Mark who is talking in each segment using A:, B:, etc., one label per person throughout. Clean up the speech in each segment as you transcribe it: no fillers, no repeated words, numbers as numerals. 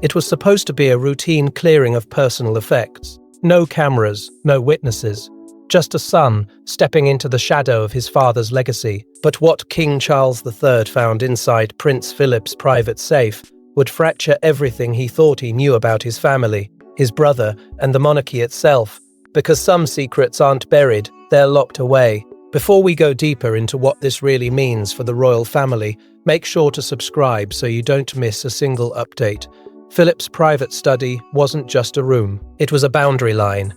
A: It was supposed to be a routine clearing of personal effects. No cameras, no witnesses. Just a son stepping into the shadow of his father's legacy. But what King Charles III found inside Prince Philip's private safe would fracture everything he thought he knew about his family, his brother, and the monarchy itself. Because some secrets aren't buried, they're locked away. Before we go deeper into what this really means for the royal family, make sure to subscribe so you don't miss a single update. Philip's private study wasn't just a room, it was a boundary line.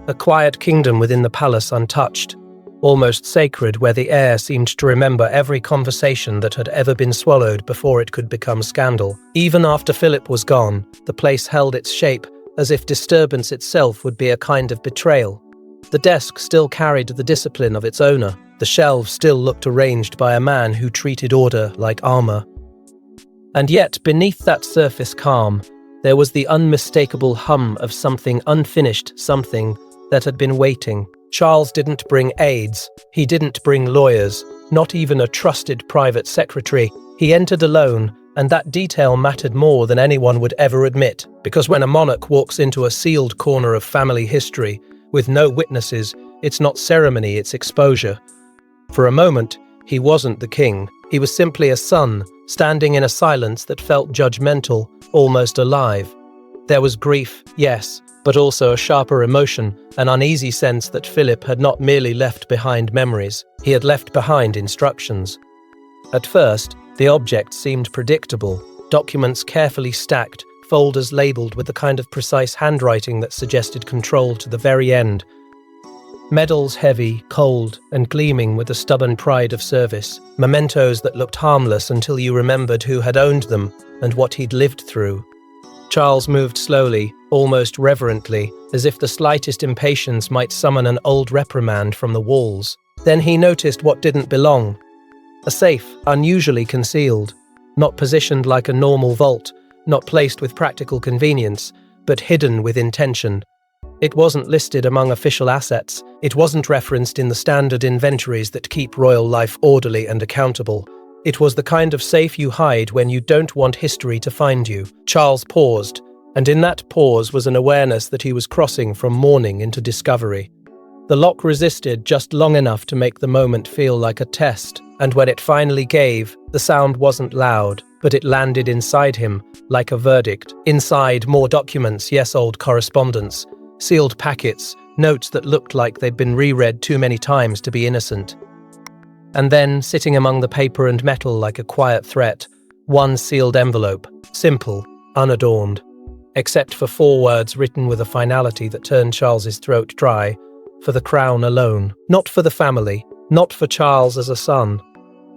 A: A quiet kingdom within the palace untouched, almost sacred, where the heir seemed to remember every conversation that had ever been swallowed before it could become scandal. Even after Philip was gone, the place held its shape, as if disturbance itself would be a kind of betrayal. The desk still carried the discipline of its owner. The shelves still looked arranged by a man who treated order like armor. And yet, beneath that surface calm, there was the unmistakable hum of something unfinished, something that had been waiting. Charles didn't bring aides. He didn't bring lawyers, not even a trusted private secretary. He entered alone, and that detail mattered more than anyone would ever admit, because when a monarch walks into a sealed corner of family history, with no witnesses, it's not ceremony, it's exposure. For a moment, he wasn't the king. He was simply a son, standing in a silence that felt judgmental, almost alive. There was grief, yes, but also a sharper emotion, an uneasy sense that Philip had not merely left behind memories, he had left behind instructions. At first, the objects seemed predictable, documents carefully stacked, folders labelled with the kind of precise handwriting that suggested control to the very end. Medals heavy, cold, and gleaming with the stubborn pride of service. Mementos that looked harmless until you remembered who had owned them and what he'd lived through. Charles moved slowly, almost reverently, as if the slightest impatience might summon an old reprimand from the walls. Then he noticed what didn't belong. A safe, unusually concealed, not positioned like a normal vault, not placed with practical convenience, but hidden with intention. It wasn't listed among official assets. It wasn't referenced in the standard inventories that keep royal life orderly and accountable. It was the kind of safe you hide when you don't want history to find you. Charles paused, and in that pause was an awareness that he was crossing from mourning into discovery. The lock resisted just long enough to make the moment feel like a test, and when it finally gave, the sound wasn't loud, but it landed inside him, like a verdict. Inside, more documents, yes, old correspondence, sealed packets, notes that looked like they'd been reread too many times to be innocent. And then, sitting among the paper and metal like a quiet threat, one sealed envelope, simple, unadorned, except for 4 words written with a finality that turned Charles's throat dry. For the crown alone, not for the family, not for Charles as a son.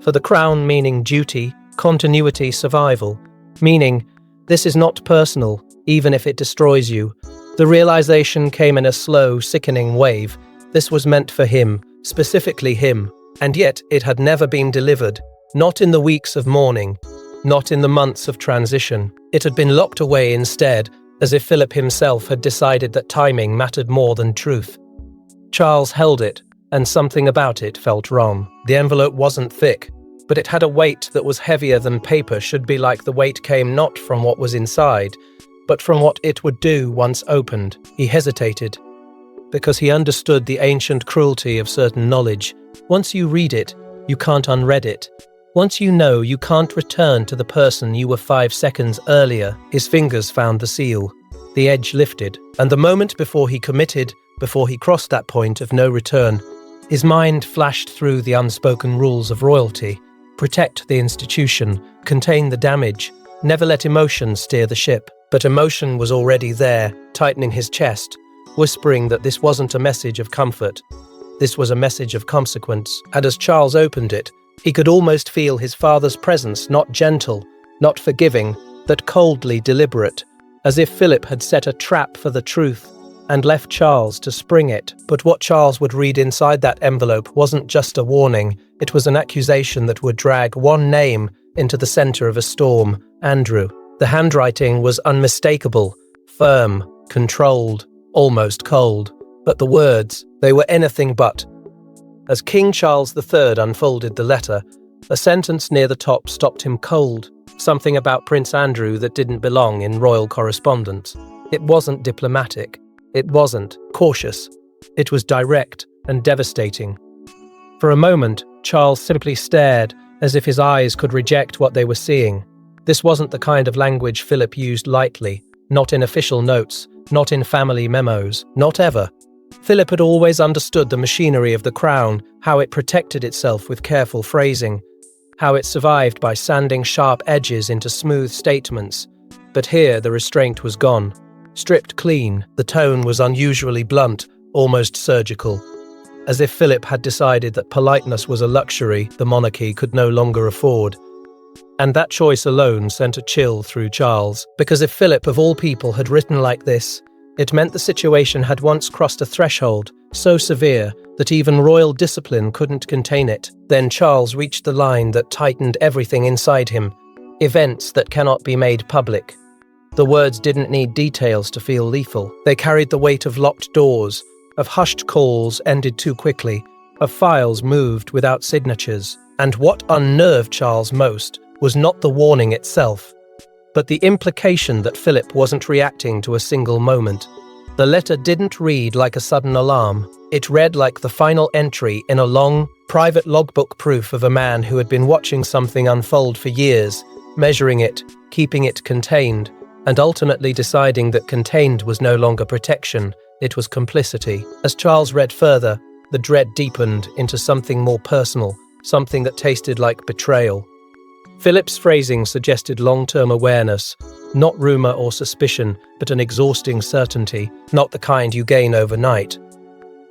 A: For the crown meaning duty, continuity, survival, meaning this is not personal, even if it destroys you. The realization came in a slow, sickening wave. This was meant for him, specifically him, and yet it had never been delivered, not in the weeks of mourning, not in the months of transition. It had been locked away instead, as if Philip himself had decided that timing mattered more than truth. Charles held it, and something about it felt wrong. The envelope wasn't thick, but it had a weight that was heavier than paper should be, like the weight came not from what was inside, but from what it would do once opened. He hesitated, because he understood the ancient cruelty of certain knowledge. Once you read it, you can't unread it. Once you know, you can't return to the person you were 5 seconds earlier. His fingers found the seal. The edge lifted, and the moment before he committed, before he crossed that point of no return, his mind flashed through the unspoken rules of royalty. Protect the institution, contain the damage, never let emotion steer the ship. But emotion was already there, tightening his chest, whispering that this wasn't a message of comfort. This was a message of consequence. And as Charles opened it, he could almost feel his father's presence, not gentle, not forgiving, but coldly deliberate, as if Philip had set a trap for the truth and left Charles to spring it. But what Charles would read inside that envelope wasn't just a warning, it was an accusation that would drag one name into the center of a storm: Andrew. The handwriting was unmistakable, firm, controlled, almost cold. But the words, they were anything but. As King Charles III unfolded the letter, A sentence near the top stopped him cold, something about Prince Andrew that didn't belong in royal correspondence. It wasn't diplomatic. It wasn't cautious. It was direct and devastating. For a moment, Charles simply stared, as if his eyes could reject what they were seeing. This wasn't the kind of language Philip used lightly, not in official notes, not in family memos, not ever. Philip had always understood the machinery of the crown, how it protected itself with careful phrasing, how it survived by sanding sharp edges into smooth statements. But here the restraint was gone. Stripped clean, the tone was unusually blunt, almost surgical. As if Philip had decided that politeness was a luxury the monarchy could no longer afford. And that choice alone sent a chill through Charles, because if Philip of all people had written like this, it meant the situation had once crossed a threshold so severe that even royal discipline couldn't contain it. Then Charles reached the line that tightened everything inside him, events that cannot be made public. The words didn't need details to feel lethal. They carried the weight of locked doors, of hushed calls ended too quickly, of files moved without signatures. And what unnerved Charles most was not the warning itself, but the implication that Philip wasn't reacting to a single moment. The letter didn't read like a sudden alarm. It read like the final entry in a long, private logbook proof of a man who had been watching something unfold for years, measuring it, keeping it contained, and ultimately deciding that contained was no longer protection, it was complicity. As Charles read further, the dread deepened into something more personal, something that tasted like betrayal. Philip's phrasing suggested long-term awareness, not rumor or suspicion, but an exhausting certainty, not the kind you gain overnight.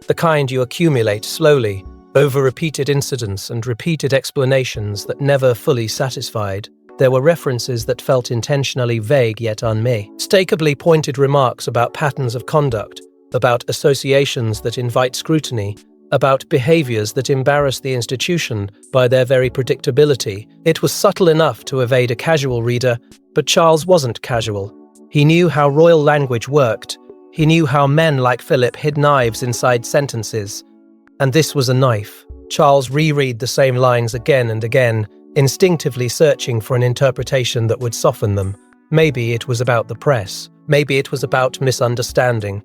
A: The kind you accumulate slowly, over repeated incidents and repeated explanations that never fully satisfied. There were references that felt intentionally vague yet unmistakably pointed remarks about patterns of conduct, about associations that invite scrutiny, about behaviors that embarrass the institution by their very predictability. It was subtle enough to evade a casual reader, but Charles wasn't casual. He knew how royal language worked. He knew how men like Philip hid knives inside sentences. And this was a knife. Charles reread the same lines again and again, instinctively searching for an interpretation that would soften them. Maybe it was about the press. Maybe it was about misunderstanding.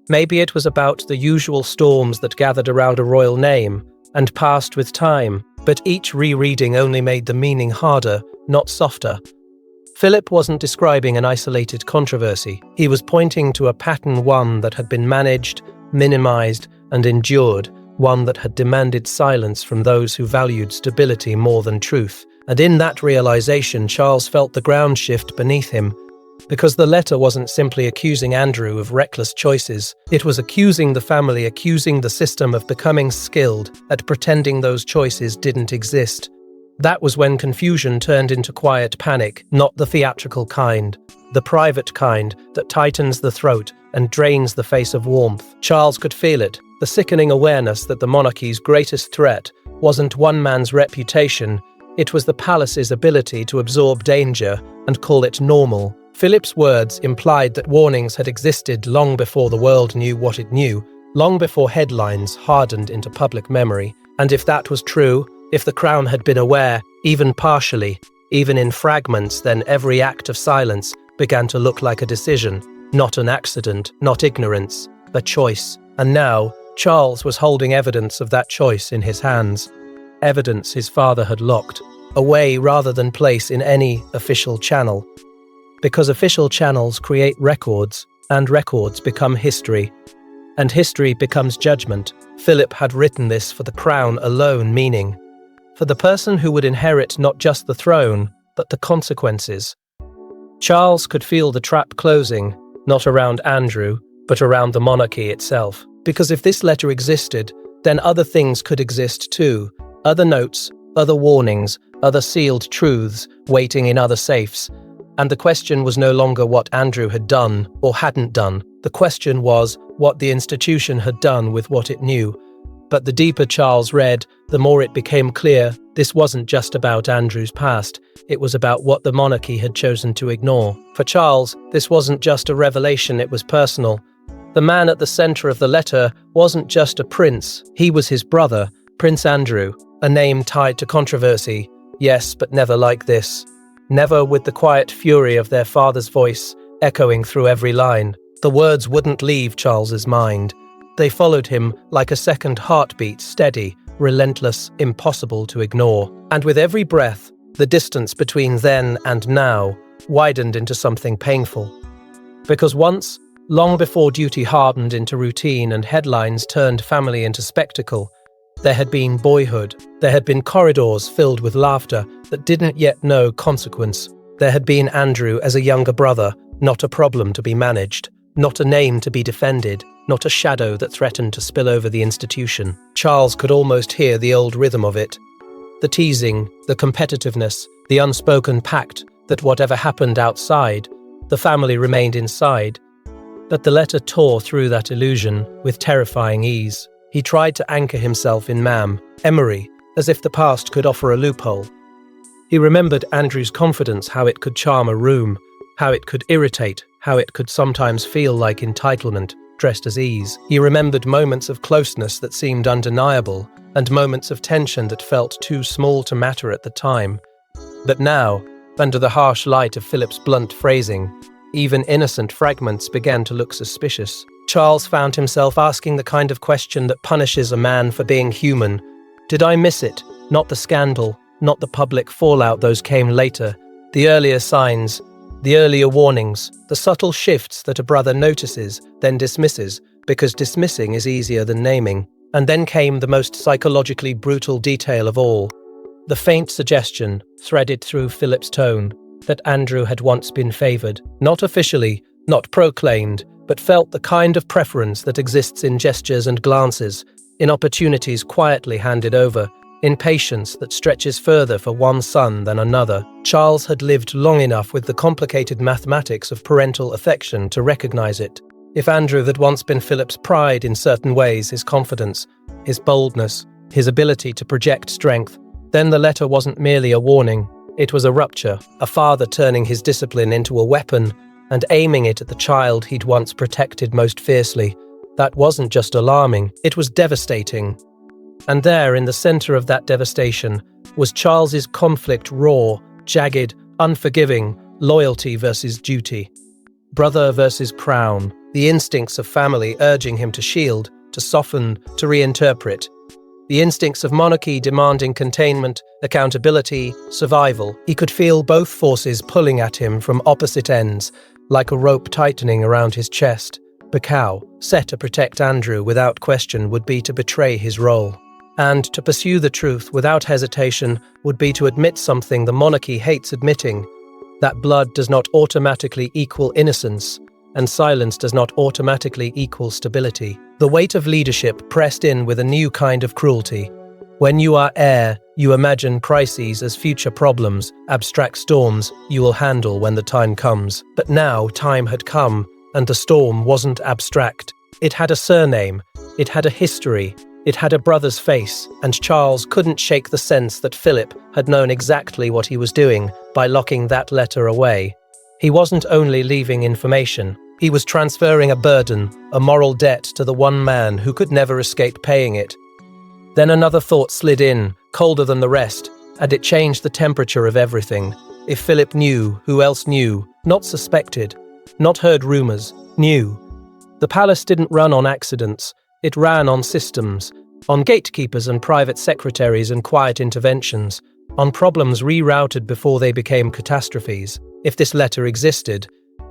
A: Maybe it was about the usual storms that gathered around a royal name and passed with time, but each rereading only made the meaning harder, not softer. Philip wasn't describing an isolated controversy. He was pointing to a pattern, one that had been managed, minimized, and endured, one that had demanded silence from those who valued stability more than truth. And in that realization, Charles felt the ground shift beneath him. Because the letter wasn't simply accusing Andrew of reckless choices, it was accusing the family, accusing the system of becoming skilled at pretending those choices didn't exist. That was when confusion turned into quiet panic, not the theatrical kind, the private kind that tightens the throat and drains the face of warmth. Charles could feel it, the sickening awareness that the monarchy's greatest threat wasn't one man's reputation, it was the palace's ability to absorb danger and call it normal. Philip's words implied that warnings had existed long before the world knew what it knew, long before headlines hardened into public memory. And if that was true, if the crown had been aware, even partially, even in fragments, then every act of silence began to look like a decision, not an accident, not ignorance, a choice. And now, Charles was holding evidence of that choice in his hands. Evidence his father had locked, away rather than place in any official channel. Because official channels create records, and records become history, and history becomes judgment. Philip had written this for the crown alone, meaning for the person who would inherit not just the throne, but the consequences. Charles could feel the trap closing, not around Andrew, but around the monarchy itself. Because if this letter existed, then other things could exist too. Other notes, other warnings, other sealed truths waiting in other safes. And the question was no longer what Andrew had done or hadn't done. The question was what the institution had done with what it knew. But the deeper Charles read, the more it became clear this wasn't just about Andrew's past. It was about what the monarchy had chosen to ignore. For Charles, this wasn't just a revelation, it was personal. The man at the center of the letter wasn't just a prince. He was his brother, Prince Andrew, a name tied to controversy, Yes, but never like this. Never with the quiet fury of their father's voice echoing through every line. The words wouldn't leave Charles's mind. They followed him like a second heartbeat, steady, relentless, impossible to ignore. And with every breath, the distance between then and now widened into something painful. Because once, long before duty hardened into routine and headlines turned family into spectacle, there had been boyhood. There had been corridors filled with laughter that didn't yet know consequence. There had been Andrew as a younger brother, not a problem to be managed, not a name to be defended, not a shadow that threatened to spill over the institution. Charles could almost hear the old rhythm of it. The teasing, the competitiveness, the unspoken pact that whatever happened outside, the family remained inside. But the letter tore through that illusion with terrifying ease. He tried to anchor himself in Emery, as if the past could offer a loophole. He remembered Andrew's confidence, how it could charm a room, how it could irritate, how it could sometimes feel like entitlement, dressed as ease. He remembered moments of closeness that seemed undeniable, and moments of tension that felt too small to matter at the time. But now, under the harsh light of Philip's blunt phrasing, even innocent fragments began to look suspicious. Charles found himself asking the kind of question that punishes a man for being human. Did I miss it? Not the scandal, not the public fallout, those came later. The earlier signs, the earlier warnings, the subtle shifts that a brother notices, then dismisses, because dismissing is easier than naming. And then came the most psychologically brutal detail of all, the faint suggestion, threaded through Philip's tone, that Andrew had once been favoured, not officially, not proclaimed, but felt the kind of preference that exists in gestures and glances, in opportunities quietly handed over, in patience that stretches further for one son than another. Charles had lived long enough with the complicated mathematics of parental affection to recognise it. If Andrew had once been Philip's pride in certain ways, his confidence, his boldness, his ability to project strength, then the letter wasn't merely a warning. It was a rupture, a father turning his discipline into a weapon and aiming it at the child he'd once protected most fiercely. That wasn't just alarming, it was devastating. And there, in the centre of that devastation, was Charles's conflict, raw, jagged, unforgiving, loyalty versus duty, brother versus crown, the instincts of family urging him to shield, to soften, to reinterpret. The instincts of monarchy demanding containment, accountability, survival. He could feel both forces pulling at him from opposite ends, like a rope tightening around his chest. Bacau, set to protect Andrew without question, would be to betray his role. And to pursue the truth without hesitation would be to admit something the monarchy hates admitting, that blood does not automatically equal innocence, and silence does not automatically equal stability. The weight of leadership pressed in with a new kind of cruelty. When you are heir, you imagine crises as future problems, abstract storms you will handle when the time comes. But now time had come, and the storm wasn't abstract. It had a surname, it had a history, it had a brother's face, and Charles couldn't shake the sense that Philip had known exactly what he was doing by locking that letter away. He wasn't only leaving information, he was transferring a burden, a moral debt to the one man who could never escape paying it. Then another thought slid in, colder than the rest, and it changed the temperature of everything. If Philip knew, who else knew? Not suspected, not heard rumours, knew. The palace didn't run on accidents, it ran on systems, on gatekeepers and private secretaries and quiet interventions, on problems rerouted before they became catastrophes. If this letter existed,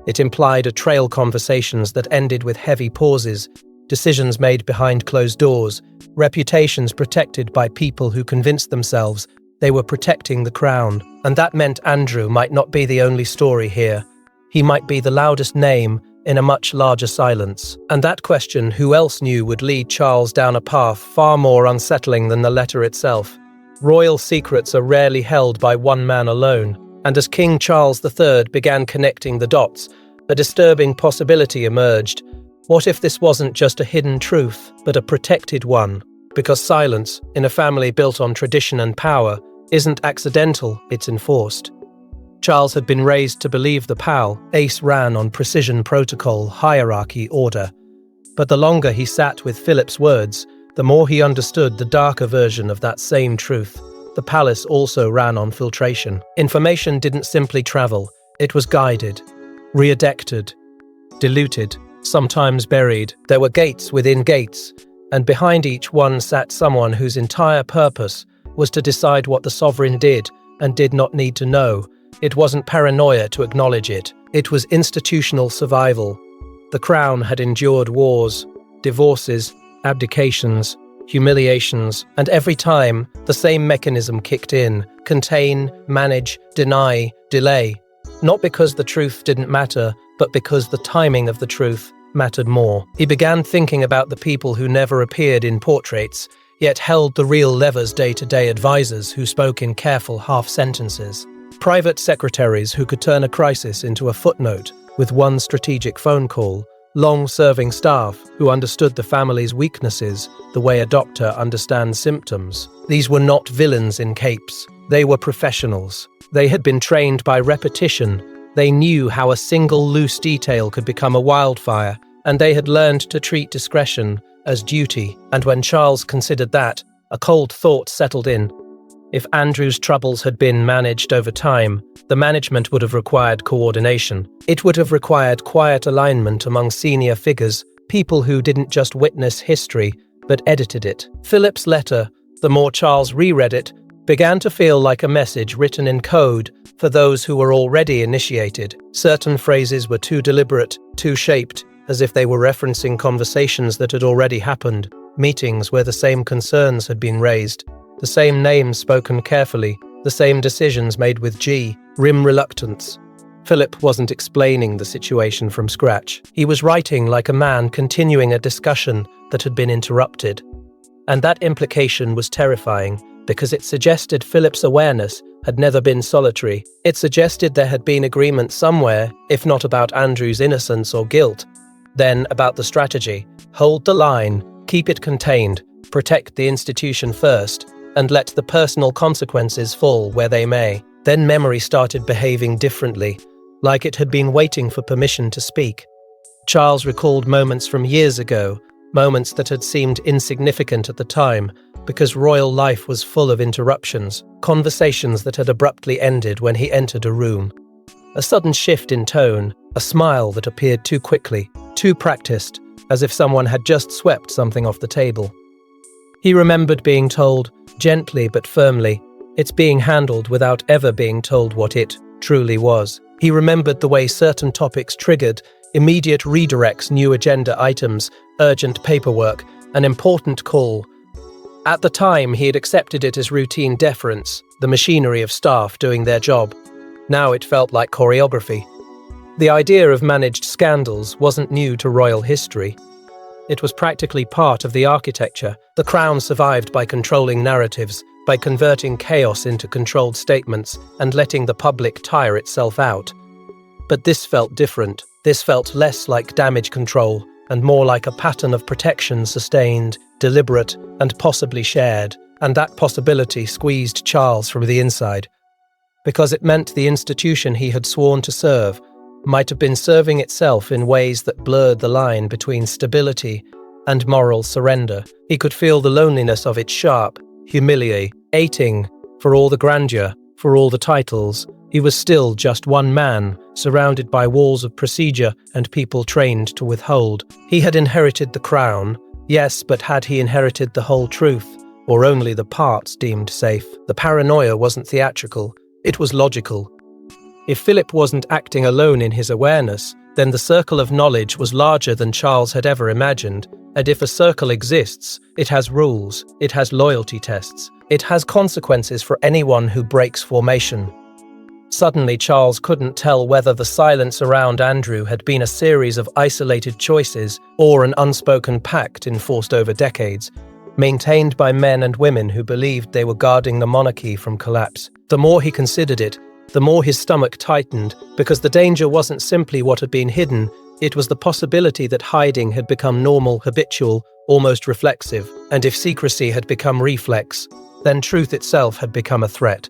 A: it implied a trail conversations that ended with heavy pauses, decisions made behind closed doors, reputations protected by people who convinced themselves they were protecting the crown. And that meant Andrew might not be the only story here. He might be the loudest name in a much larger silence. And that question, who else knew, would lead Charles down a path far more unsettling than the letter itself. Royal secrets are rarely held by one man alone, and as King Charles III began connecting the dots, a disturbing possibility emerged. What if this wasn't just a hidden truth, but a protected one? Because silence, in a family built on tradition and power, isn't accidental, it's enforced. Charles had been raised to believe the PAL, Ace ran on precision, protocol, hierarchy, order. But the longer he sat with Philip's words, the more he understood the darker version of that same truth. the palace also ran on filtration. Information didn't simply travel, it was guided, readected, diluted, sometimes buried. There were gates within gates, and behind each one sat someone whose entire purpose was to decide what the sovereign did and did not need to know. It wasn't paranoia to acknowledge it. It was institutional survival. The crown had endured wars, divorces, abdications, humiliations, and every time the same mechanism kicked in: contain, manage, deny, delay. Not because the truth didn't matter, but because the timing of the truth mattered more. He began thinking about the people who never appeared in portraits, yet held the real levers: day-to-day advisors who spoke in careful half-sentences, private secretaries who could turn a crisis into a footnote with one strategic phone call, long-serving staff who understood the family's weaknesses the way a doctor understands symptoms. These were not villains in capes. They were professionals. They had been trained by repetition. They knew how a single loose detail could become a wildfire, and they had learned to treat discretion as duty. And when Charles considered that, a cold thought settled in. If Andrew's troubles had been managed over time, the management would have required coordination. It would have required quiet alignment among senior figures, people who didn't just witness history, but edited it. Philip's letter, the more Charles reread it, began to feel like a message written in code for those who were already initiated. Certain phrases were too deliberate, too shaped, as if they were referencing conversations that had already happened, meetings where the same concerns had been raised, the same names spoken carefully, the same decisions made with grim reluctance. Philip wasn't explaining the situation from scratch. He was writing like a man continuing a discussion that had been interrupted. And that implication was terrifying, because it suggested Philip's awareness had never been solitary. It suggested there had been agreement somewhere, if not about Andrew's innocence or guilt, then about the strategy. Hold the line, keep it contained, protect the institution first, and let the personal consequences fall where they may. Then memory started behaving differently, like it had been waiting for permission to speak. Charles recalled moments from years ago, moments that had seemed insignificant at the time, because royal life was full of interruptions, conversations that had abruptly ended when he entered a room. A sudden shift in tone, a smile that appeared too quickly, too practiced, as if someone had just swept something off the table. He remembered being told, gently but firmly, it's being handled without ever being told what it truly was. He remembered the way certain topics triggered immediate redirects, new agenda items, urgent paperwork, an important call. At the time, he had accepted it as routine deference, the machinery of staff doing their job. Now it felt like choreography. The idea of managed scandals wasn't new to royal history. It was practically part of the architecture. The crown survived by controlling narratives, by converting chaos into controlled statements and letting the public tire itself out. But this felt different. This felt less like damage control and more like a pattern of protection, sustained, deliberate, and possibly shared. And that possibility squeezed Charles from the inside, because it meant the institution he had sworn to serve might have been serving itself in ways that blurred the line between stability and moral surrender. He could feel the loneliness of it, sharp, humiliating. For all the grandeur, for all the titles, he was still just one man, surrounded by walls of procedure and people trained to withhold. He had inherited the crown, yes, but had he inherited the whole truth, or only the parts deemed safe? The paranoia wasn't theatrical, it was logical. If Philip wasn't acting alone in his awareness, then the circle of knowledge was larger than Charles had ever imagined. And if a circle exists, it has rules, it has loyalty tests, it has consequences for anyone who breaks formation. Suddenly, Charles couldn't tell whether the silence around Andrew had been a series of isolated choices or an unspoken pact enforced over decades, maintained by men and women who believed they were guarding the monarchy from collapse. The more he considered it, the more his stomach tightened, because the danger wasn't simply what had been hidden, it was the possibility that hiding had become normal, habitual, almost reflexive, and if secrecy had become reflex, then truth itself had become a threat.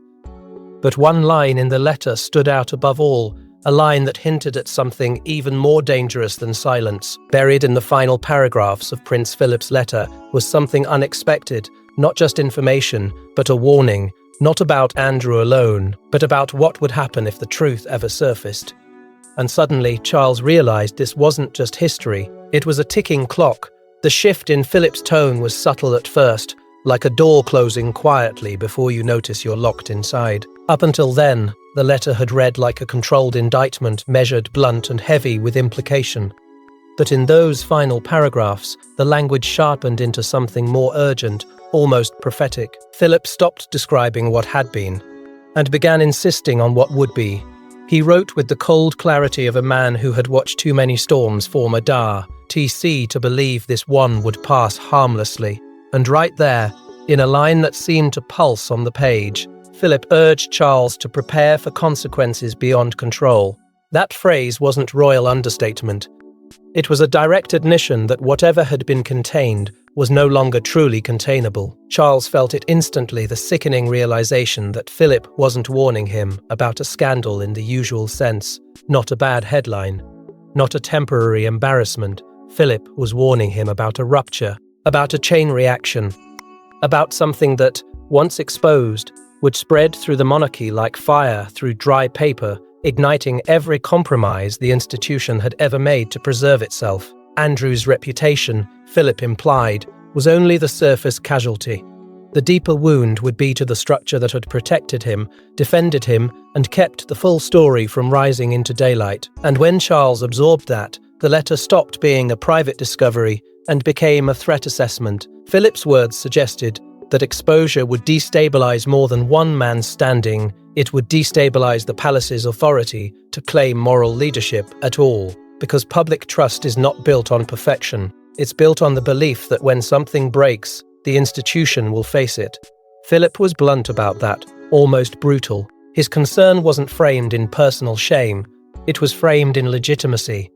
A: But one line in the letter stood out above all, a line that hinted at something even more dangerous than silence. Buried in the final paragraphs of Prince Philip's letter was something unexpected, not just information, but a warning Not about Andrew alone, but about what would happen if the truth ever surfaced. And suddenly, Charles realized this wasn't just history, it was a ticking clock. The shift in Philip's tone was subtle at first, like a door closing quietly before you notice you're locked inside. Up until then, the letter had read like a controlled indictment, measured, blunt, and heavy with implication. But in those final paragraphs, the language sharpened into something more urgent, almost prophetic. Philip stopped describing what had been, and began insisting on what would be. He wrote with the cold clarity of a man who had watched too many storms form a TC to believe this one would pass harmlessly. And right there, in a line that seemed to pulse on the page, Philip urged Charles to prepare for consequences beyond control. That phrase wasn't royal understatement. It was a direct admission that whatever had been contained was no longer truly containable. Charles felt it instantly, the sickening realization that Philip wasn't warning him about a scandal in the usual sense, not a bad headline, not a temporary embarrassment. Philip was warning him about a rupture, about a chain reaction, about something that, once exposed, would spread through the monarchy like fire through dry paper, igniting every compromise the institution had ever made to preserve itself. Andrew's reputation, Philip implied, was only the surface casualty. The deeper wound would be to the structure that had protected him, defended him, and kept the full story from rising into daylight. And when Charles absorbed that, the letter stopped being a private discovery and became a threat assessment. Philip's words suggested that exposure would destabilize more than one man's standing. It would destabilize the palace's authority to claim moral leadership at all. Because public trust is not built on perfection. It's built on the belief that when something breaks, the institution will face it. Philip was blunt about that, almost brutal. His concern wasn't framed in personal shame. It was framed in legitimacy.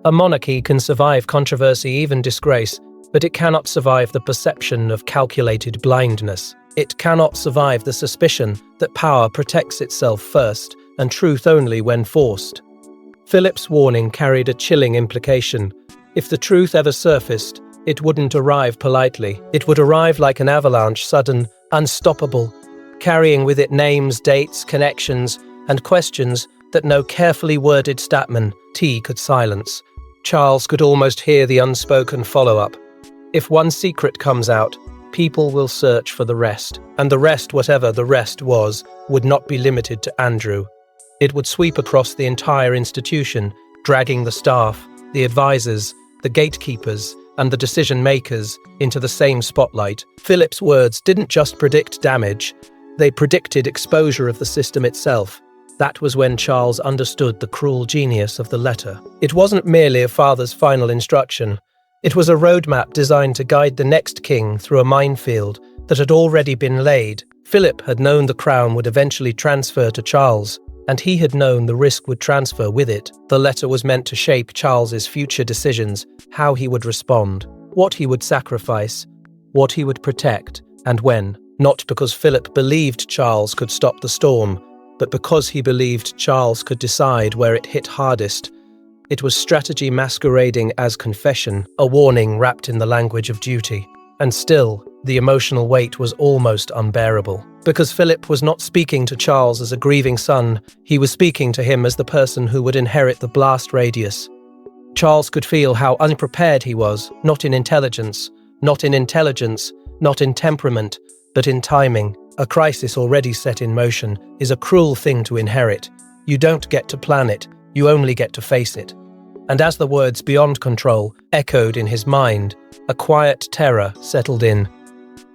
A: A monarchy can survive controversy, even disgrace, but it cannot survive the perception of calculated blindness. It cannot survive the suspicion that power protects itself first and truth only when forced. Philip's warning carried a chilling implication. If the truth ever surfaced, it wouldn't arrive politely. It would arrive like an avalanche, sudden, unstoppable, carrying with it names, dates, connections, and questions that no carefully worded statman could silence. Charles could almost hear the unspoken follow-up. If one secret comes out, people will search for the rest. And the rest, whatever the rest was, would not be limited to Andrew. It would sweep across the entire institution, dragging the staff, the advisors, the gatekeepers, and the decision-makers into the same spotlight. Philip's words didn't just predict damage, they predicted exposure of the system itself. That was when Charles understood the cruel genius of the letter. It wasn't merely a father's final instruction. It was a roadmap designed to guide the next king through a minefield that had already been laid. Philip had known the crown would eventually transfer to Charles, and he had known the risk would transfer with it. The letter was meant to shape Charles's future decisions, how he would respond, what he would sacrifice, what he would protect, and when. Not because Philip believed Charles could stop the storm, but because he believed Charles could decide where it hit hardest. It was strategy masquerading as confession, a warning wrapped in the language of duty. And still, the emotional weight was almost unbearable. Because Philip was not speaking to Charles as a grieving son, he was speaking to him as the person who would inherit the blast radius. Charles could feel how unprepared he was, not in intelligence, not in temperament, but in timing. A crisis already set in motion is a cruel thing to inherit. You don't get to plan it, you only get to face it. And as the words "beyond control" echoed in his mind, a quiet terror settled in.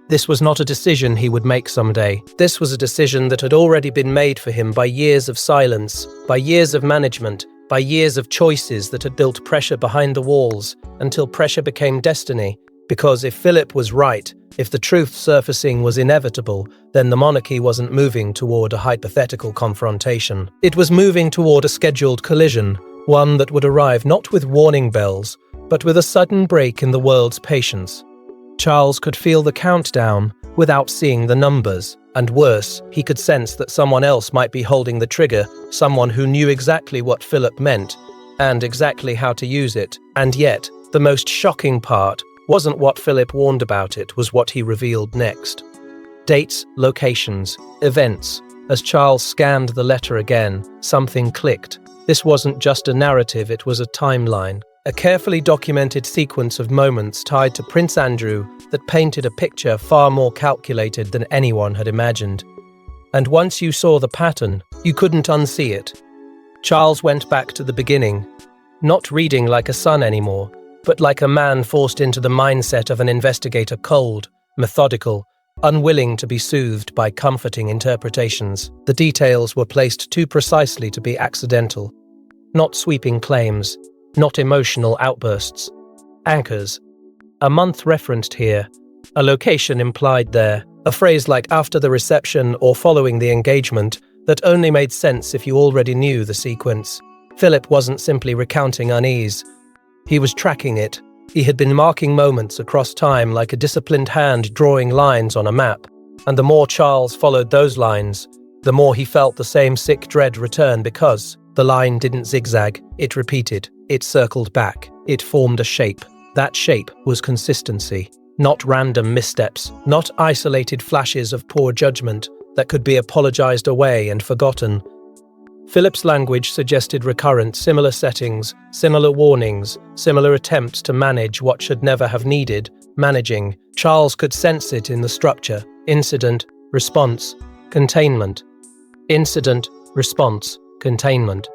A: This was not a decision he would make someday. This was a decision that had already been made for him by years of silence, by years of management, by years of choices that had built pressure behind the walls, until pressure became destiny. Because if Philip was right, if the truth surfacing was inevitable, then the monarchy wasn't moving toward a hypothetical confrontation. It was moving toward a scheduled collision, one that would arrive not with warning bells, but with a sudden break in the world's patience. Charles could feel the countdown without seeing the numbers, and worse, he could sense that someone else might be holding the trigger, someone who knew exactly what Philip meant, and exactly how to use it. And yet, the most shocking part wasn't what Philip warned about, it was what he revealed next. Dates, locations, events. As Charles scanned the letter again, something clicked. This wasn't just a narrative, it was a timeline. A carefully documented sequence of moments tied to Prince Andrew that painted a picture far more calculated than anyone had imagined. And once you saw the pattern, you couldn't unsee it. Charles went back to the beginning, not reading like a son anymore, but like a man forced into the mindset of an investigator, cold, methodical, unwilling to be soothed by comforting interpretations. The details were placed too precisely to be accidental. Not sweeping claims, not emotional outbursts. Anchors. A month referenced here, a location implied there, a phrase like after the reception or following the engagement that only made sense if you already knew the sequence. Philip wasn't simply recounting unease. He was tracking it. He had been marking moments across time like a disciplined hand drawing lines on a map. And the more Charles followed those lines, the more he felt the same sick dread return because the line didn't zigzag, it repeated, it circled back, it formed a shape. That shape was consistency, not random missteps, not isolated flashes of poor judgment that could be apologized away and forgotten. Philip's language suggested recurrent, similar settings, similar warnings, similar attempts to manage what should never have needed managing. Charles could sense it in the structure: incident, response, containment. Incident, response, containment.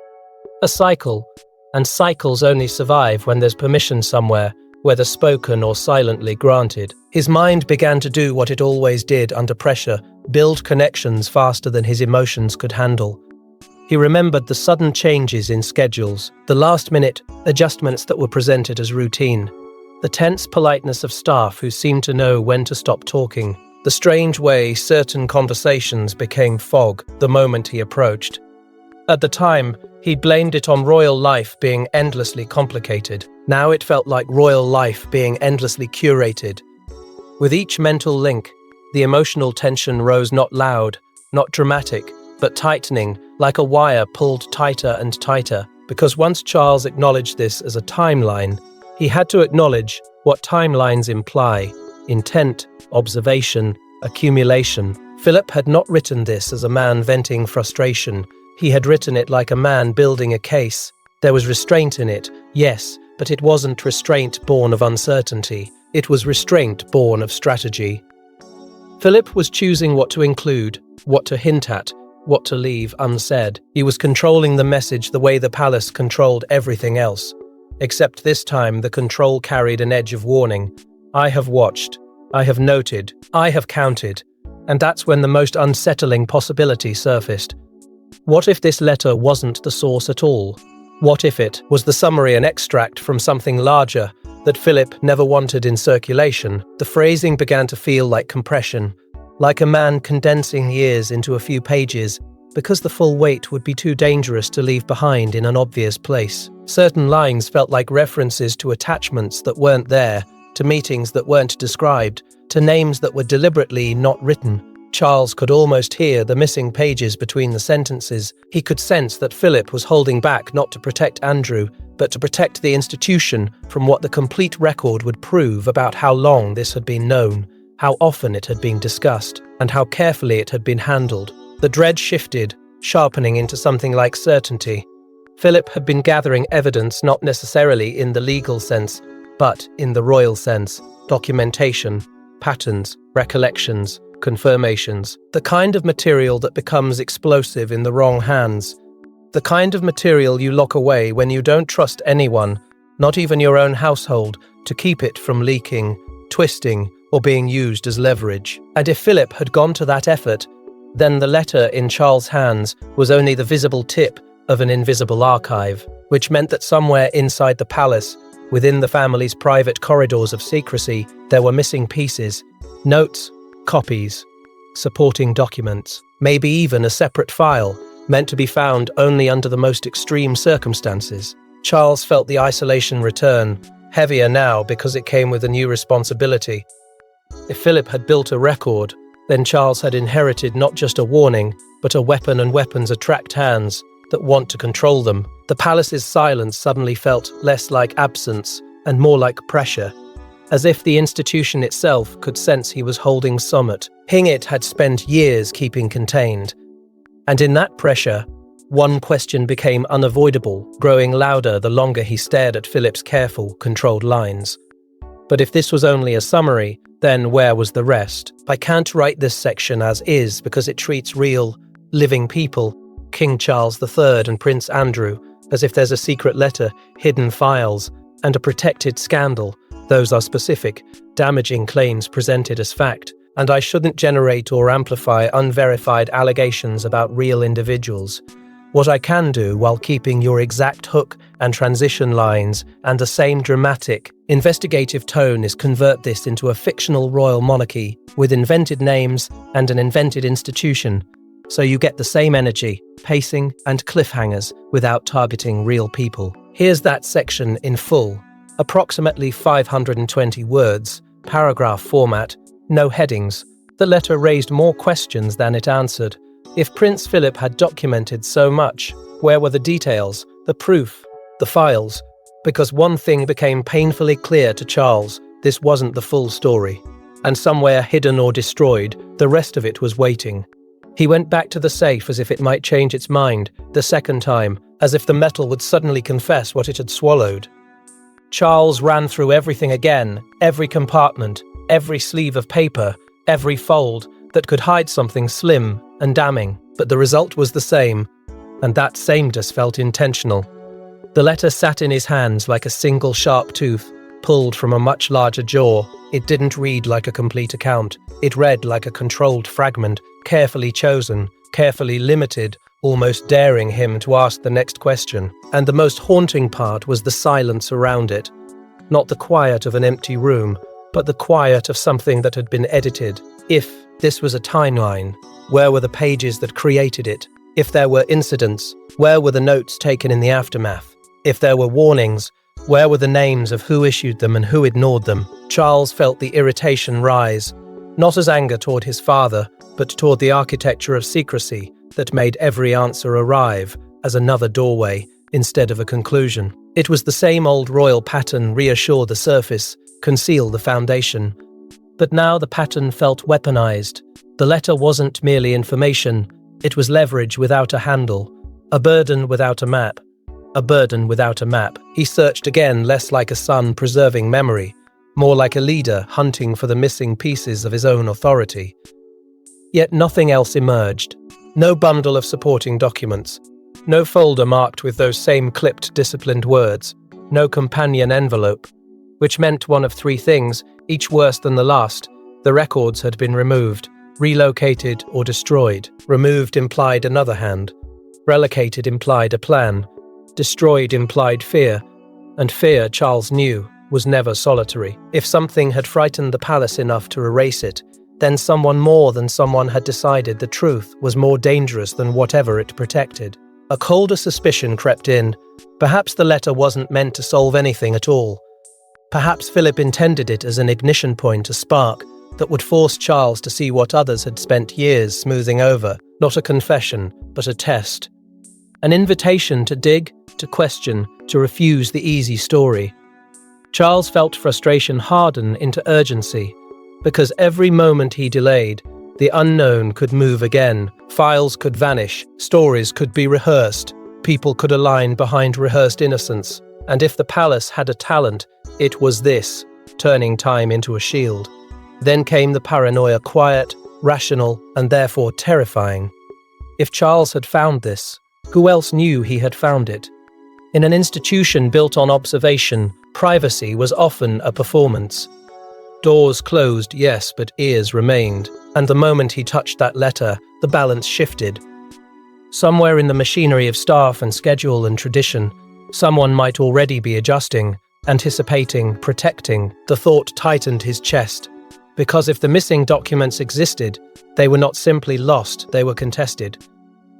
A: A cycle, and cycles only survive when there's permission somewhere, whether spoken or silently granted. His mind began to do what it always did under pressure, build connections faster than his emotions could handle. He remembered the sudden changes in schedules, the last-minute adjustments that were presented as routine, the tense politeness of staff who seemed to know when to stop talking, the strange way certain conversations became fog the moment he approached. At the time, he blamed it on royal life being endlessly complicated. Now it felt like royal life being endlessly curated. With each mental link, the emotional tension rose, not loud, not dramatic, but tightening, like a wire pulled tighter and tighter. Because once Charles acknowledged this as a timeline, he had to acknowledge what timelines imply: intent, observation, accumulation. Philip had not written this as a man venting frustration. He had written it like a man building a case. There was restraint in it, yes, but it wasn't restraint born of uncertainty. It was restraint born of strategy. Philip was choosing what to include, what to hint at, what to leave unsaid. He was controlling the message the way the palace controlled everything else. Except this time, the control carried an edge of warning. I have watched, I have noted, I have counted. And that's when the most unsettling possibility surfaced. What if this letter wasn't the source at all? What if it was the summary, an extract from something larger that Philip never wanted in circulation? The phrasing began to feel like compression, like a man condensing years into a few pages, because the full weight would be too dangerous to leave behind in an obvious place. Certain lines felt like references to attachments that weren't there, to meetings that weren't described, to names that were deliberately not written. Charles could almost hear the missing pages between the sentences. He could sense that Philip was holding back not to protect Andrew, but to protect the institution from what the complete record would prove about how long this had been known, how often it had been discussed, and how carefully it had been handled. The dread shifted, sharpening into something like certainty. Philip had been gathering evidence not necessarily in the legal sense, but in the royal sense: documentation, patterns, recollections, confirmations, the kind of material that becomes explosive in the wrong hands, the kind of material you lock away when you don't trust anyone, not even your own household, to keep it from leaking, twisting, or being used as leverage. And if Philip had gone to that effort, then the letter in Charles' hands was only the visible tip of an invisible archive, which meant that somewhere inside the palace, within the family's private corridors of secrecy, there were missing pieces, notes, copies, supporting documents, maybe even a separate file, meant to be found only under the most extreme circumstances. Charles felt the isolation return, heavier now because it came with a new responsibility. If Philip had built a record, then Charles had inherited not just a warning, but a weapon, and weapons attract hands that want to control them. The palace's silence suddenly felt less like absence and more like pressure. as if the institution itself could sense he was holding somewhat. It had spent years keeping contained. And in that pressure, one question became unavoidable, growing louder the longer he stared at Philip's careful, controlled lines. But if this was only a summary, then where was the rest? I can't write this section as is because it treats real, living people, King Charles III and Prince Andrew, as if there's a secret letter, hidden files, and a protected scandal. Those are specific, damaging claims presented as fact, and I shouldn't generate or amplify unverified allegations about real individuals. What I can do, while keeping your exact hook and transition lines and the same dramatic, investigative tone, is convert this into a fictional royal monarchy with invented names and an invented institution, so you get the same energy, pacing, and cliffhangers without targeting real people. Here's that section in full. Approximately 520 words, paragraph format, no headings. The letter raised more questions than it answered. If Prince Philip had documented so much, where were the details, the proof, the files? Because one thing became painfully clear to Charles: this wasn't the full story. And somewhere hidden or destroyed, the rest of it was waiting. He went back to the safe as if it might change its mind, the second time, as if the metal would suddenly confess what it had swallowed. Charles ran through everything again, every compartment, every sleeve of paper, every fold that could hide something slim and damning, but the result was the same, and that sameness felt intentional. The letter sat in his hands like a single sharp tooth, pulled from a much larger jaw. It didn't read like a complete account. It read like a controlled fragment, carefully chosen, carefully limited, almost daring him to ask the next question. And the most haunting part was the silence around it. Not the quiet of an empty room, but the quiet of something that had been edited. If this was a timeline, where were the pages that created it? If there were incidents, where were the notes taken in the aftermath? If there were warnings, where were the names of who issued them and who ignored them? Charles felt the irritation rise, not as anger toward his father, but toward the architecture of secrecy that made every answer arrive as another doorway instead of a conclusion. It was the same old royal pattern: reassure the surface, conceal the foundation. But now the pattern felt weaponized. The letter wasn't merely information, it was leverage without a handle, a burden without a map. A burden without a map. He searched again, less like a son preserving memory, more like a leader hunting for the missing pieces of his own authority. Yet nothing else emerged. No bundle of supporting documents. No folder marked with those same clipped, disciplined words. No companion envelope. Which meant one of three things, each worse than the last. The records had been removed, relocated, or destroyed. Removed implied another hand. Relocated implied a plan. Destroyed implied fear, and fear, Charles knew, was never solitary. If something had frightened the palace enough to erase it, then someone more than someone had decided the truth was more dangerous than whatever it protected. A colder suspicion crept in. Perhaps the letter wasn't meant to solve anything at all. Perhaps Philip intended it as an ignition point, a spark that would force Charles to see what others had spent years smoothing over, not a confession, but a test. An invitation to dig, to question, to refuse the easy story. Charles felt frustration harden into urgency, because every moment he delayed, the unknown could move again, files could vanish, stories could be rehearsed, people could align behind rehearsed innocence, and if the palace had a talent, it was this, turning time into a shield. Then came the paranoia, quiet, rational, and therefore terrifying. If Charles had found this, who else knew he had found it? In an institution built on observation, privacy was often a performance. Doors closed, yes, but ears remained. And the moment he touched that letter, the balance shifted. Somewhere in the machinery of staff and schedule and tradition, someone might already be adjusting, anticipating, protecting. The thought tightened his chest. Because if the missing documents existed, they were not simply lost, they were contested.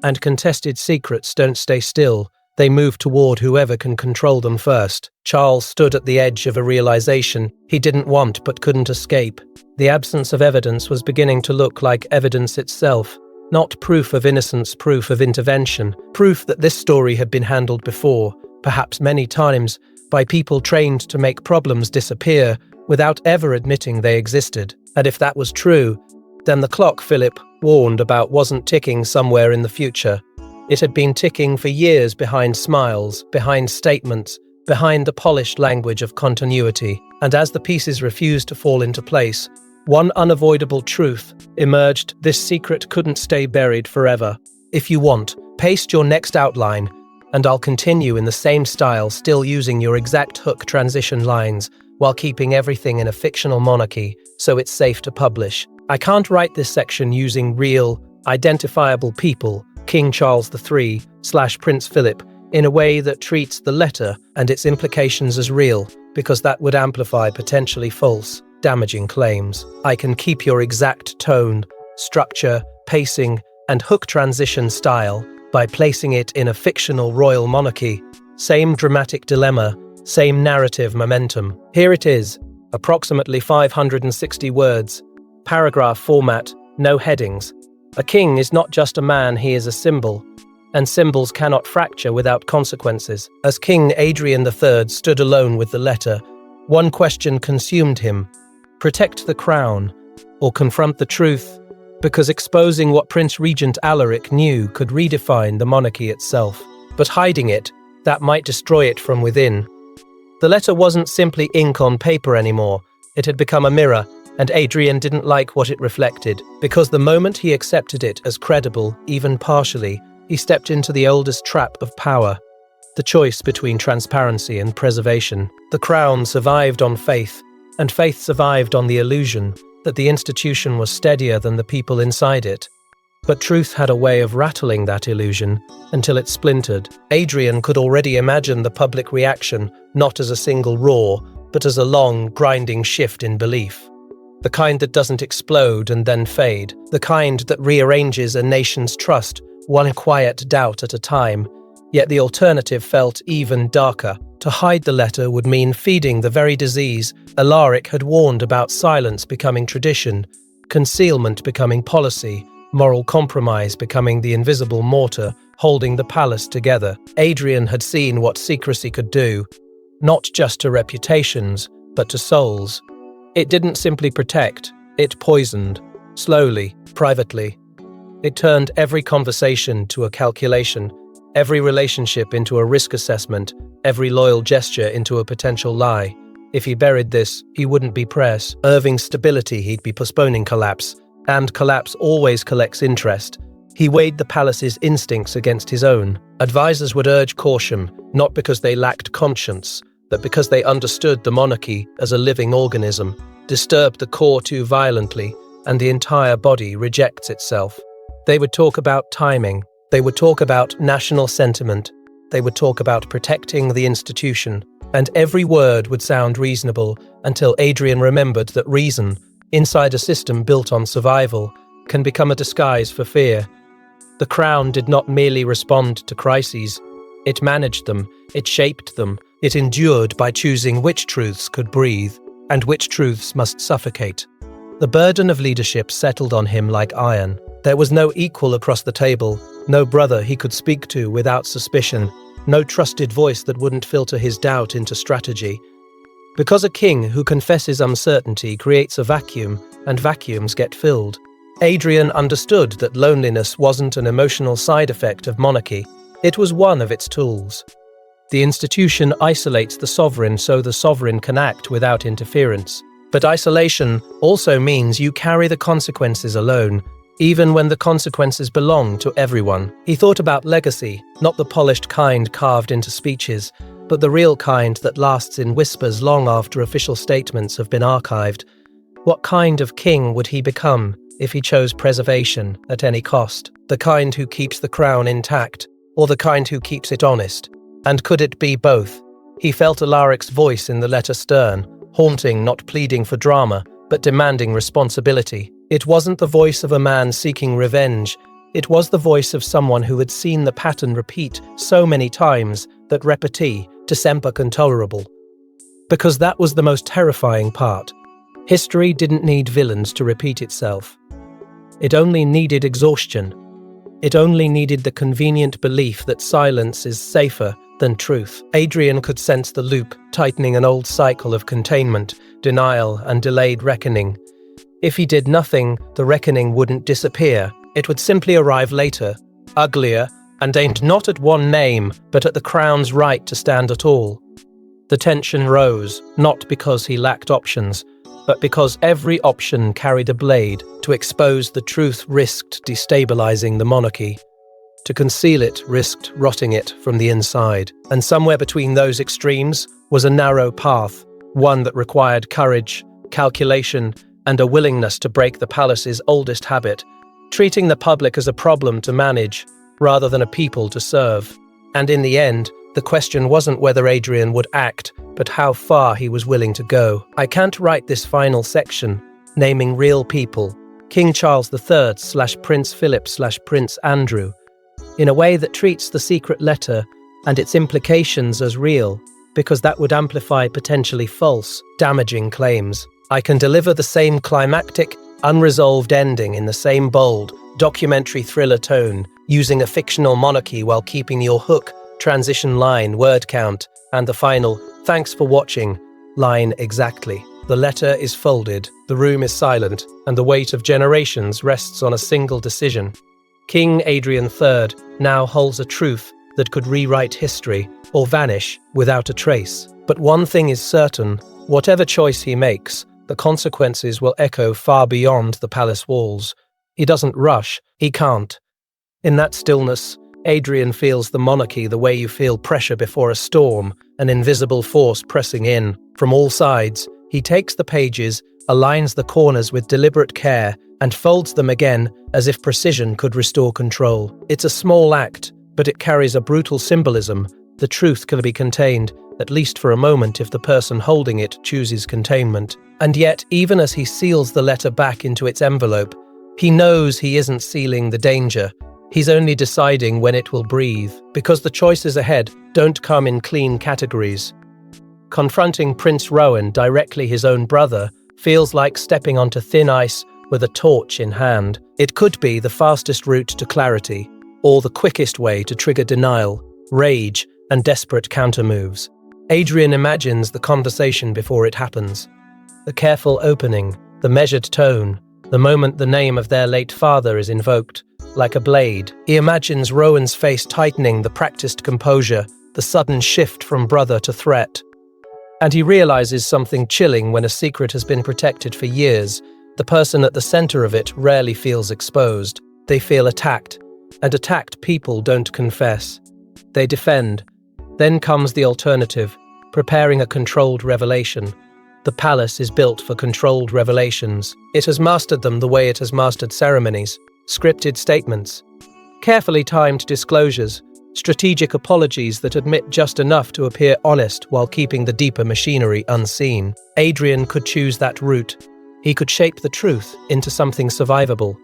A: And contested secrets don't stay still, they move toward whoever can control them first. Charles stood at the edge of a realization he didn't want but couldn't escape. The absence of evidence was beginning to look like evidence itself. Not proof of innocence, proof of intervention, proof that this story had been handled before, perhaps many times, by people trained to make problems disappear without ever admitting they existed. And if that was true, then the clock Philip warned about wasn't ticking somewhere in the future. It had been ticking for years behind smiles, behind statements, behind the polished language of continuity. And as the pieces refused to fall into place, one unavoidable truth emerged: this secret couldn't stay buried forever. If you want, paste your next outline, and I'll continue in the same style, still using your exact hook transition lines, while keeping everything in a fictional monarchy, so it's safe to publish. I can't write this section using real, identifiable people, King Charles III/Prince Philip, in a way that treats the letter and its implications as real, because that would amplify potentially false, damaging claims. I can keep your exact tone, structure, pacing, and hook transition style by placing it in a fictional royal monarchy. Same dramatic dilemma, same narrative momentum. Here it is, approximately 560 words, paragraph format, no headings. A king is not just a man, he is a symbol, and symbols cannot fracture without consequences. As King Adrian III stood alone with the letter, one question consumed him: protect the crown or confront the truth? Because exposing what Prince Regent Alaric knew could redefine the monarchy itself. But hiding it, that might destroy it from within. The letter wasn't simply ink on paper anymore. It had become a mirror, and Adrian didn't like what it reflected, because the moment he accepted it as credible, even partially, he stepped into the oldest trap of power: the choice between transparency and preservation. The crown survived on faith, and faith survived on the illusion that the institution was steadier than the people inside it. But truth had a way of rattling that illusion until it splintered. Adrian could already imagine the public reaction, not as a single roar, but as a long, grinding shift in belief. The kind that doesn't explode and then fade, the kind that rearranges a nation's trust, one quiet doubt at a time. Yet the alternative felt even darker. To hide the letter would mean feeding the very disease Alaric had warned about: silence becoming tradition, concealment becoming policy, moral compromise becoming the invisible mortar holding the palace together. Adrian had seen what secrecy could do, not just to reputations, but to souls. It didn't simply protect, it poisoned, slowly, privately. It turned every conversation to a calculation, every relationship into a risk assessment, every loyal gesture into a potential lie. If he buried this, he wouldn't be preserving stability, he'd be postponing collapse. And collapse always collects interest. He weighed the palace's instincts against his own. Advisors would urge caution, not because they lacked conscience, but because they understood the monarchy as a living organism. Disturb the core too violently, and the entire body rejects itself. They would talk about timing. They would talk about national sentiment. They would talk about protecting the institution. And every word would sound reasonable until Adrian remembered that reason, inside a system built on survival, can become a disguise for fear. The crown did not merely respond to crises. It managed them. It shaped them. It endured by choosing which truths could breathe and which truths must suffocate. The burden of leadership settled on him like iron. There was no equal across the table, no brother he could speak to without suspicion, no trusted voice that wouldn't filter his doubt into strategy. Because a king who confesses uncertainty creates a vacuum, and vacuums get filled. Adrian understood that loneliness wasn't an emotional side effect of monarchy. It was one of its tools. The institution isolates the sovereign so the sovereign can act without interference. But isolation also means you carry the consequences alone, even when the consequences belong to everyone. He thought about legacy, not the polished kind carved into speeches, but the real kind that lasts in whispers long after official statements have been archived. What kind of king would he become if he chose preservation at any cost? The kind who keeps the crown intact, or the kind who keeps it honest? And could it be both? He felt Alaric's voice in the letter stern, haunting, not pleading for drama, but demanding responsibility. It wasn't the voice of a man seeking revenge. It was the voice of someone who had seen the pattern repeat so many times that repartee to semper intolerable. Because that was the most terrifying part. History didn't need villains to repeat itself. It only needed exhaustion. It only needed the convenient belief that silence is safer than truth. Adrian could sense the loop, tightening an old cycle of containment, denial, and delayed reckoning. If he did nothing, the reckoning wouldn't disappear. It would simply arrive later, uglier, and aimed not at one name, but at the crown's right to stand at all. The tension rose, not because he lacked options, but because every option carried a blade. To expose the truth risked destabilizing the monarchy. To conceal it risked rotting it from the inside. And somewhere between those extremes was a narrow path, one that required courage, calculation, and a willingness to break the palace's oldest habit, treating the public as a problem to manage, rather than a people to serve. And in the end, the question wasn't whether Adrian would act, but how far he was willing to go. I can't write this final section, naming real people, King Charles III/Prince Philip/Prince Andrew, in a way that treats the secret letter and its implications as real, because that would amplify potentially false, damaging claims. I can deliver the same climactic, unresolved ending in the same bold, documentary thriller tone, using a fictional monarchy while keeping your hook, transition line, word count, and the final, "Thanks for watching," line exactly. The letter is folded, the room is silent, and the weight of generations rests on a single decision. King Adrian III now holds a truth that could rewrite history or vanish without a trace. But one thing is certain, whatever choice he makes, the consequences will echo far beyond the palace walls. He doesn't rush, he can't. In that stillness, Adrian feels the monarchy the way you feel pressure before a storm, an invisible force pressing in. From all sides, he takes the pages, aligns the corners with deliberate care, and folds them again as if precision could restore control. It's a small act, but it carries a brutal symbolism. The truth can be contained, at least for a moment if the person holding it chooses containment. And yet, even as he seals the letter back into its envelope, he knows he isn't sealing the danger. He's only deciding when it will breathe, because the choices ahead don't come in clean categories. Confronting Prince Rowan, directly his own brother, feels like stepping onto thin ice with a torch in hand. It could be the fastest route to clarity, or the quickest way to trigger denial, rage, and desperate countermoves. Adrian imagines the conversation before it happens. The careful opening, the measured tone, the moment the name of their late father is invoked, like a blade. He imagines Rowan's face tightening, the practiced composure, the sudden shift from brother to threat. And he realizes something chilling when a secret has been protected for years. The person at the center of it rarely feels exposed. They feel attacked, and attacked people don't confess. They defend. Then comes the alternative, preparing a controlled revelation. The palace is built for controlled revelations. It has mastered them the way it has mastered ceremonies, scripted statements, carefully timed disclosures, strategic apologies that admit just enough to appear honest while keeping the deeper machinery unseen. Adrian could choose that route. He could shape the truth into something survivable.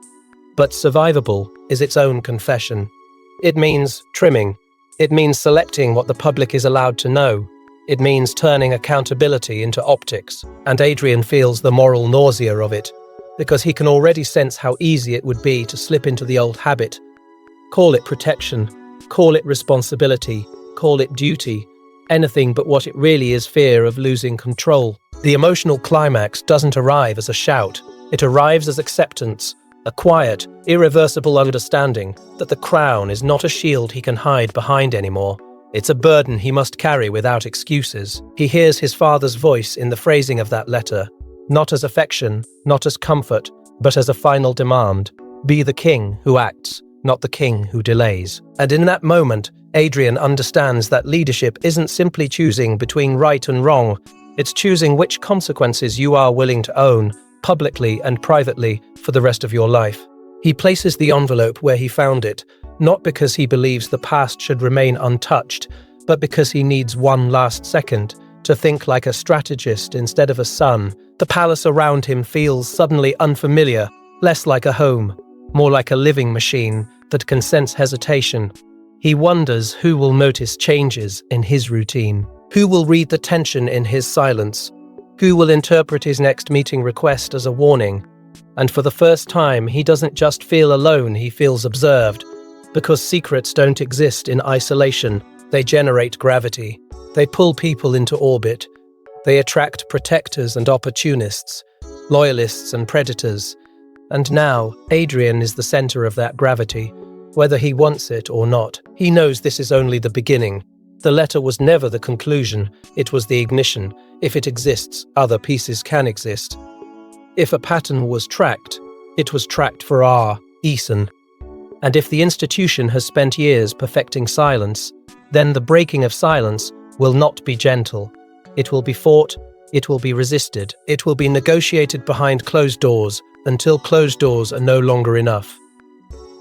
A: But survivable is its own confession. It means trimming. It means selecting what the public is allowed to know. It means turning accountability into optics. And Adrian feels the moral nausea of it, because he can already sense how easy it would be to slip into the old habit. Call it protection, call it responsibility, call it duty, anything but what it really is: fear of losing control. The emotional climax doesn't arrive as a shout. It arrives as acceptance, a quiet, irreversible understanding that the crown is not a shield he can hide behind anymore. It's a burden he must carry without excuses. He hears his father's voice in the phrasing of that letter, not as affection, not as comfort, but as a final demand. Be the king who acts, not the king who delays. And in that moment, Adrian understands that leadership isn't simply choosing between right and wrong. It's choosing which consequences you are willing to own, publicly and privately, for the rest of your life. He places the envelope where he found it, not because he believes the past should remain untouched, but because he needs one last second to think like a strategist instead of a son. The palace around him feels suddenly unfamiliar, less like a home, more like a living machine that can sense hesitation. He wonders who will notice changes in his routine, who will read the tension in his silence, who will interpret his next meeting request as a warning. And for the first time, he doesn't just feel alone, he feels observed. Because secrets don't exist in isolation, They generate gravity. They pull people into orbit. They attract protectors and opportunists, loyalists and predators. And now, Adrian is the center of that gravity, whether he wants it or not. He knows this is only the beginning. The letter was never the conclusion, it was the ignition. If it exists, other pieces can exist. If a pattern was tracked, it was tracked for our Eason. And if the institution has spent years perfecting silence, then the breaking of silence will not be gentle. It will be fought, it will be resisted, it will be negotiated behind closed doors until closed doors are no longer enough.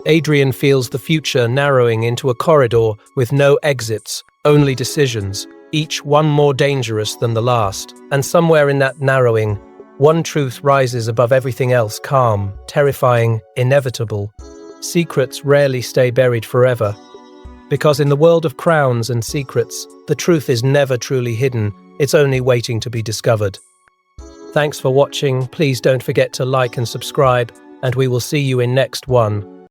A: Adrian feels the future narrowing into a corridor with no exits, only decisions, each one more dangerous than the last. And somewhere in that narrowing, one truth rises above everything else, calm, terrifying, inevitable. Secrets rarely stay buried forever. Because in the world of crowns and secrets, the truth is never truly hidden, it's only waiting to be discovered. Thanks for watching, please don't forget to like and subscribe, and we will see you in next one.